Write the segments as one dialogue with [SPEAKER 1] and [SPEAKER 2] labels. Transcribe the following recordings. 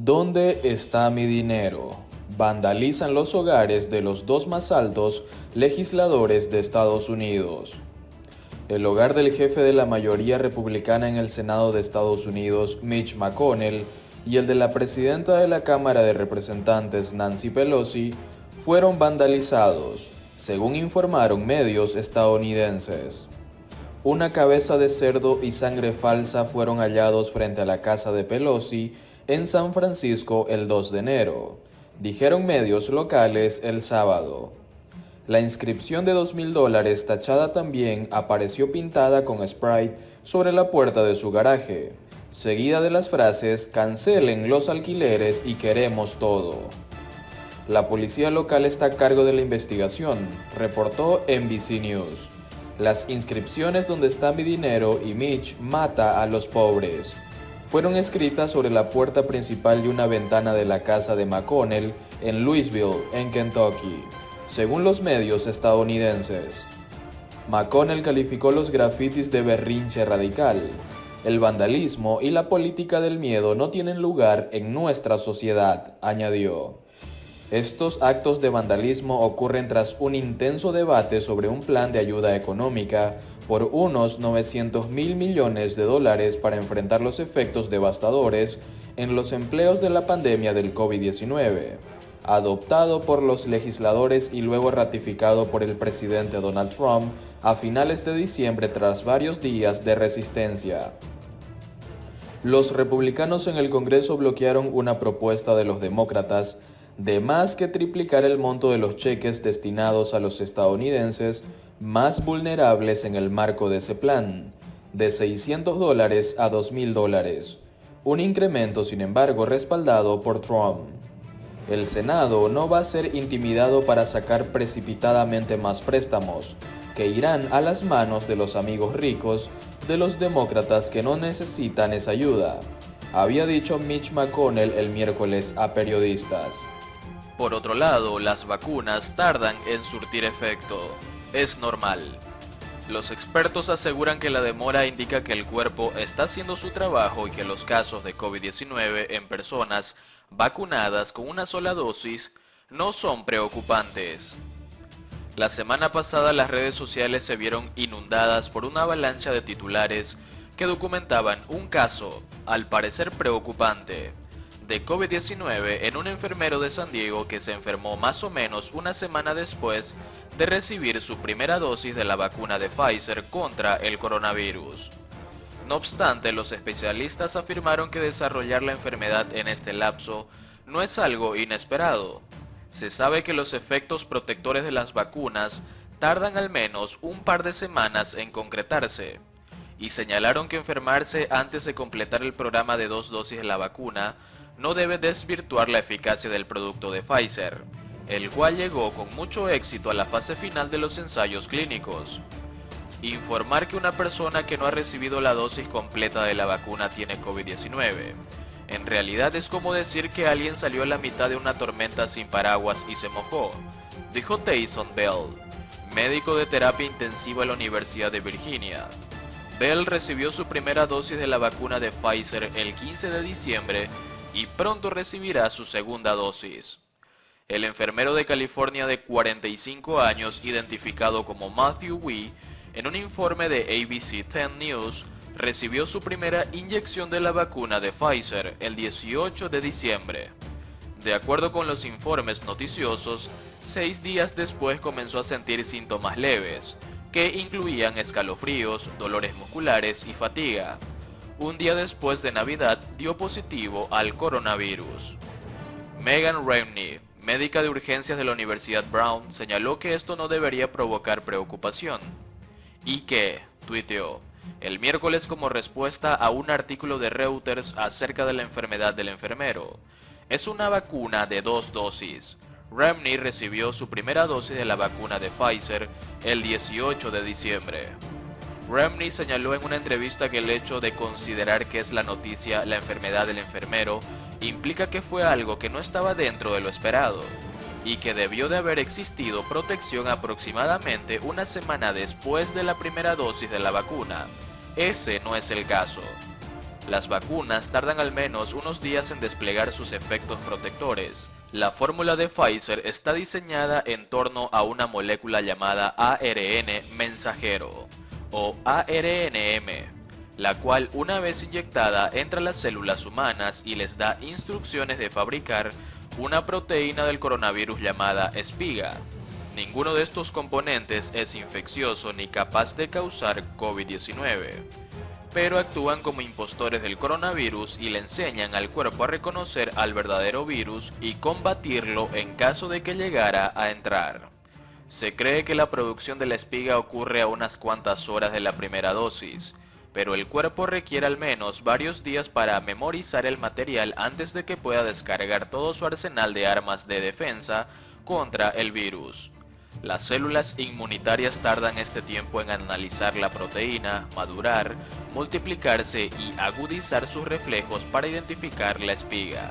[SPEAKER 1] ¿Dónde está mi dinero? Vandalizan los hogares de los dos más altos legisladores de Estados Unidos. El hogar del jefe de la mayoría republicana en el Senado de Estados Unidos, Mitch McConnell, y el de la presidenta de la Cámara de Representantes, Nancy Pelosi, fueron vandalizados, según informaron medios estadounidenses. Una cabeza de cerdo y sangre falsa fueron hallados frente a la casa de Pelosi en San Francisco el 2 de enero, dijeron medios locales el sábado. La inscripción de $2,000 tachada también apareció pintada con Sprite sobre la puerta de su garaje, seguida de las frases "cancelen los alquileres y queremos todo". La policía local está a cargo de la investigación, reportó NBC News. Las inscripciones "Donde está mi dinero" y "Mitch mata a los pobres" fueron escritas sobre la puerta principal de una ventana de la casa de McConnell en Louisville, en Kentucky, según los medios estadounidenses. McConnell calificó los grafitis de berrinche radical. El vandalismo y la política del miedo no tienen lugar en nuestra sociedad, añadió. Estos actos de vandalismo ocurren tras un intenso debate sobre un plan de ayuda económica por unos $900 mil millones para enfrentar los efectos devastadores en los empleos de la pandemia del COVID-19, adoptado por los legisladores y luego ratificado por el presidente Donald Trump a finales de diciembre tras varios días de resistencia. Los republicanos en el Congreso bloquearon una propuesta de los demócratas de más que triplicar el monto de los cheques destinados a los estadounidenses más vulnerables en el marco de ese plan, de $600 a $2,000, un incremento sin embargo respaldado por Trump. El Senado no va a ser intimidado para sacar precipitadamente más préstamos, que irán a las manos de los amigos ricos de los demócratas que no necesitan esa ayuda, había dicho Mitch McConnell el miércoles a periodistas.
[SPEAKER 2] Por otro lado, las vacunas tardan en surtir efecto. Es normal. Los expertos aseguran que la demora indica que el cuerpo está haciendo su trabajo y que los casos de COVID-19 en personas vacunadas con una sola dosis no son preocupantes. La semana pasada las redes sociales se vieron inundadas por una avalancha de titulares que documentaban un caso, al parecer preocupante, de COVID-19 en un enfermero de San Diego que se enfermó más o menos una semana después de recibir su primera dosis de la vacuna de Pfizer contra el coronavirus. No obstante, los especialistas afirmaron que desarrollar la enfermedad en este lapso no es algo inesperado. Se sabe que los efectos protectores de las vacunas tardan al menos un par de semanas en concretarse, y señalaron que enfermarse antes de completar el programa de 2 dosis de la vacuna no debe desvirtuar la eficacia del producto de Pfizer, el cual llegó con mucho éxito a la fase final de los ensayos clínicos. Informar que una persona que no ha recibido la dosis completa de la vacuna tiene COVID-19. En realidad es como decir que alguien salió a la mitad de una tormenta sin paraguas y se mojó, dijo Tyson Bell, médico de terapia intensiva en la Universidad de Virginia. Bell recibió su primera dosis de la vacuna de Pfizer el 15 de diciembre y pronto recibirá su segunda dosis. El enfermero de California de 45 años, identificado como Matthew Wee, en un informe de ABC 10 News, recibió su primera inyección de la vacuna de Pfizer el 18 de diciembre. De acuerdo con los informes noticiosos, 6 días después comenzó a sentir síntomas leves, que incluían escalofríos, dolores musculares y fatiga. Un día después de Navidad dio positivo al coronavirus. Megan Ramney, médica de urgencias de la Universidad Brown, señaló que esto no debería provocar preocupación. Y que, tuiteó, el miércoles como respuesta a un artículo de Reuters acerca de la enfermedad del enfermero. Es una vacuna de 2 dosis. Ramney recibió su primera dosis de la vacuna de Pfizer el 18 de diciembre. Ramney señaló en una entrevista que el hecho de considerar que es la noticia la enfermedad del enfermero implica que fue algo que no estaba dentro de lo esperado, y que debió de haber existido protección aproximadamente una semana después de la primera dosis de la vacuna. Ese no es el caso. Las vacunas tardan al menos unos días en desplegar sus efectos protectores. La fórmula de Pfizer está diseñada en torno a una molécula llamada ARN mensajero, o ARNM, la cual una vez inyectada entra a las células humanas y les da instrucciones de fabricar una proteína del coronavirus llamada espiga. Ninguno de estos componentes es infeccioso ni capaz de causar COVID-19, pero actúan como impostores del coronavirus y le enseñan al cuerpo a reconocer al verdadero virus y combatirlo en caso de que llegara a entrar. Se cree que la producción de la espiga ocurre a unas cuantas horas de la primera dosis, pero el cuerpo requiere al menos varios días para memorizar el material antes de que pueda descargar todo su arsenal de armas de defensa contra el virus. Las células inmunitarias tardan este tiempo en analizar la proteína, madurar, multiplicarse y agudizar sus reflejos para identificar la espiga.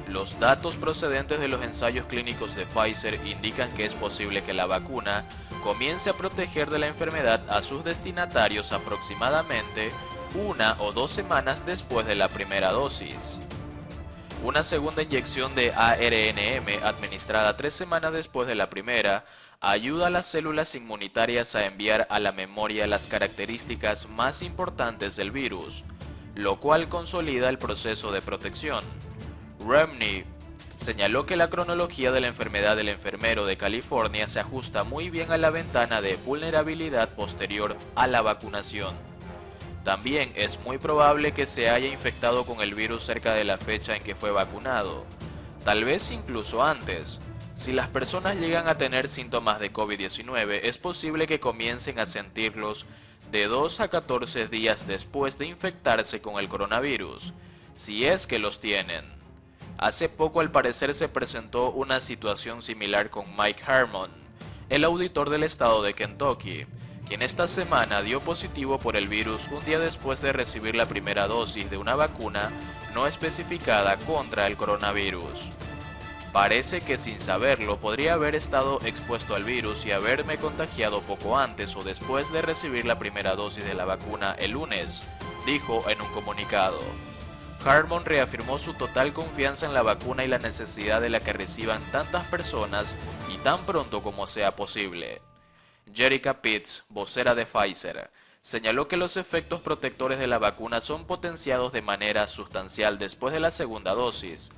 [SPEAKER 2] Los datos procedentes de los ensayos clínicos de Pfizer indican que es posible que la vacuna comience a proteger de la enfermedad a sus destinatarios aproximadamente 1 o 2 semanas después de la primera dosis. Una segunda inyección de ARNM administrada 3 semanas después de la primera ayuda a las células inmunitarias a enviar a la memoria las características más importantes del virus, lo cual consolida el proceso de protección. Romney señaló que la cronología de la enfermedad del enfermero de California se ajusta muy bien a la ventana de vulnerabilidad posterior a la vacunación. También es muy probable que se haya infectado con el virus cerca de la fecha en que fue vacunado, tal vez incluso antes. Si las personas llegan a tener síntomas de COVID-19, es posible que comiencen a sentirlos de 2 a 14 días después de infectarse con el coronavirus, si es que los tienen. Hace poco al parecer se presentó una situación similar con Mike Harmon, el auditor del estado de Kentucky, quien esta semana dio positivo por el virus un día después de recibir la primera dosis de una vacuna no especificada contra el coronavirus. Parece que sin saberlo podría haber estado expuesto al virus y haberme contagiado poco antes o después de recibir la primera dosis de la vacuna el lunes, dijo en un comunicado. Harmon reafirmó su total confianza en la vacuna y la necesidad de la que reciban tantas personas y tan pronto como sea posible. Jerica Pitts, vocera de Pfizer, señaló que los efectos protectores de la vacuna son potenciados de manera sustancial después de la segunda dosis,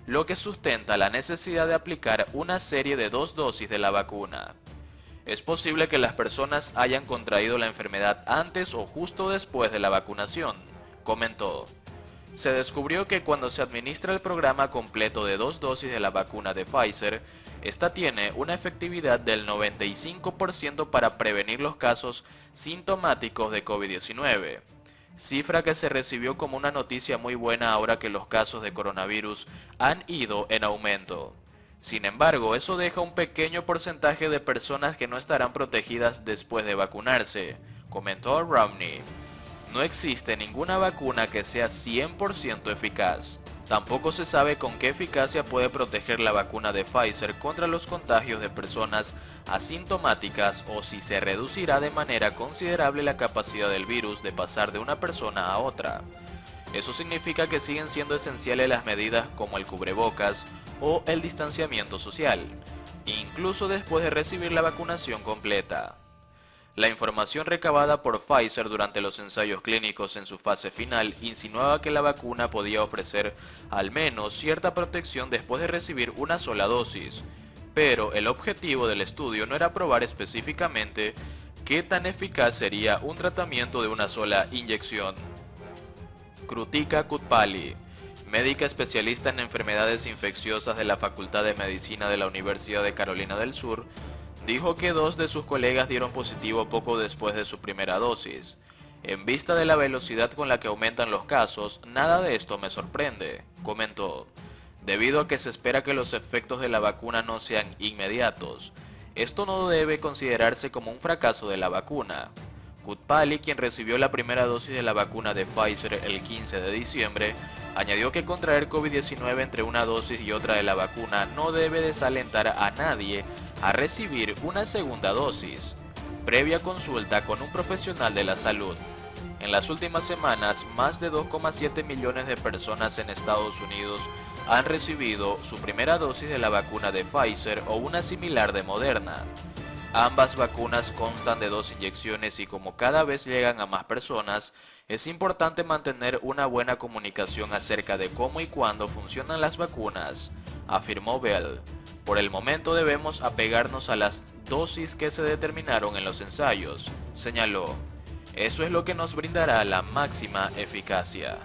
[SPEAKER 2] lo que sustenta la necesidad de aplicar una serie de 2 dosis de la vacuna. Es posible que las personas hayan contraído la enfermedad antes o justo después de la vacunación, comentó. Se descubrió que cuando se administra el programa completo de 2 dosis de la vacuna de Pfizer, esta tiene una efectividad del 95% para prevenir los casos sintomáticos de COVID-19, cifra que se recibió como una noticia muy buena ahora que los casos de coronavirus han ido en aumento. Sin embargo, eso deja un pequeño porcentaje de personas que no estarán protegidas después de vacunarse, comentó Romney. No existe ninguna vacuna que sea 100% eficaz. Tampoco se sabe con qué eficacia puede proteger la vacuna de Pfizer contra los contagios de personas asintomáticas o si se reducirá de manera considerable la capacidad del virus de pasar de una persona a otra. Eso significa que siguen siendo esenciales las medidas como el cubrebocas o el distanciamiento social, incluso después de recibir la vacunación completa. La información recabada por Pfizer durante los ensayos clínicos en su fase final insinuaba que la vacuna podía ofrecer al menos cierta protección después de recibir una sola dosis, pero el objetivo del estudio no era probar específicamente qué tan eficaz sería un tratamiento de una sola inyección. Krutika Kutpalli, médica especialista en enfermedades infecciosas de la Facultad de Medicina de la Universidad de Carolina del Sur, dijo que 2 de sus colegas dieron positivo poco después de su primera dosis. En vista de la velocidad con la que aumentan los casos, nada de esto me sorprende, comentó. Debido a que se espera que los efectos de la vacuna no sean inmediatos, esto no debe considerarse como un fracaso de la vacuna. Kutpalli, quien recibió la primera dosis de la vacuna de Pfizer el 15 de diciembre, añadió que contraer COVID-19 entre una dosis y otra de la vacuna no debe desalentar a nadie a recibir una segunda dosis, previa consulta con un profesional de la salud. En las últimas semanas, más de 2,7 millones de personas en Estados Unidos han recibido su primera dosis de la vacuna de Pfizer o una similar de Moderna. Ambas vacunas constan de 2 inyecciones y como cada vez llegan a más personas, es importante mantener una buena comunicación acerca de cómo y cuándo funcionan las vacunas, afirmó Bell. Por el momento debemos apegarnos a las dosis que se determinaron en los ensayos, señaló. Eso es lo que nos brindará la máxima eficacia.